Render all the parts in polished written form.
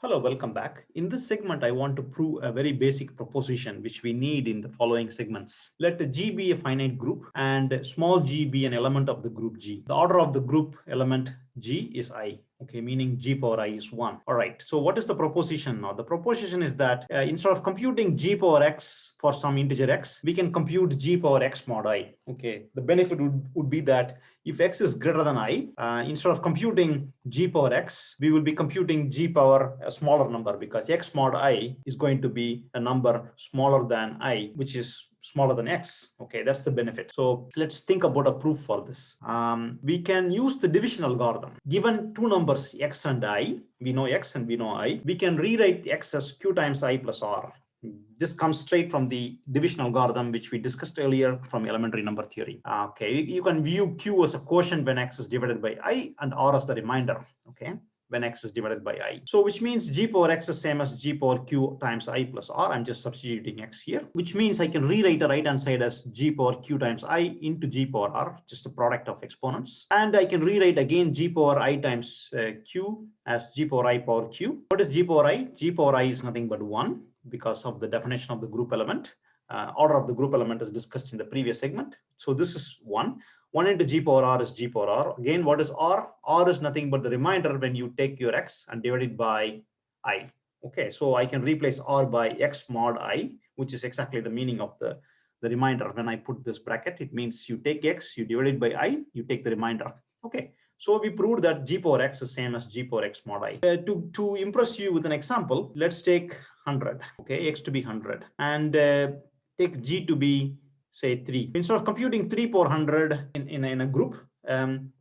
Hello, welcome back. In this segment, I want to prove a very basic proposition which we need in the following segments. Let G be a finite group and small g be an element of the group G. The order of the group element G is I. Okay, meaning G power I is 1. All right, so what is the proposition now? The proposition is that instead of computing G power X for some integer X, we can compute G power X mod I. Okay, the benefit would be that if X is greater than I, instead of computing G power X, we will be computing G power a smaller number because X mod I is going to be a number smaller than I, which is smaller than X. Okay, that's the benefit. So let's think about a proof for this. We can use the division algorithm. Given two numbers, X and I, we know X and we know I, we can rewrite X as Q times I plus R. This comes straight from the division algorithm, which we discussed earlier from elementary number theory. Okay, you can view Q as a quotient when X is divided by I and R as the remainder. Okay, when X is divided by I. So which means G power X is same as G power Q times I plus R. I'm just substituting X here, which means I can rewrite the right hand side as G power Q times I into G power R, just a product of exponents. And I can rewrite again G power I times Q as G power I power Q. What is G power I? G power I is nothing but 1 because of the definition of the group element. Order of the group element is discussed in the previous segment. So this is 1. 1 into G power R is G power R. Again, what is R? R is nothing but the remainder when you take your X and divide it by I. Okay, so I can replace R by X mod I, which is exactly the meaning of the remainder. When I put this bracket, it means you take X, you divide it by I, you take the remainder. Okay, so we proved that G power X is same as G power X mod I. To impress you with an example, let's take 100. Okay, X to be 100 and take G to be say 3. Instead of computing 3 per 100 in a group,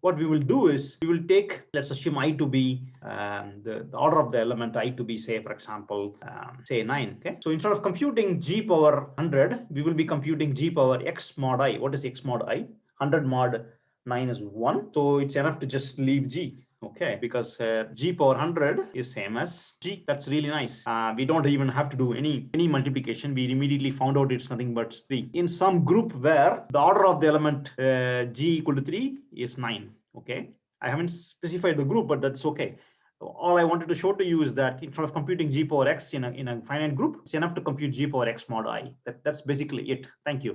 what we will do is we will take, let's assume I to be the order of the element I to be, say, for example, say 9. Okay, so instead of computing G power 100, we will be computing G power X mod I. What is X mod I? 100 mod 9 is 1. So it's enough to just leave G. Okay, because G power 100 is same as G. That's really nice. We don't even have to do any multiplication. We immediately found out it's nothing but 3. In some group where the order of the element G equal to 3 is 9. Okay, I haven't specified the group, but that's okay. All I wanted to show to you is that instead of computing G power X in a finite group, it's enough to compute G power X mod I. That's basically it. Thank you.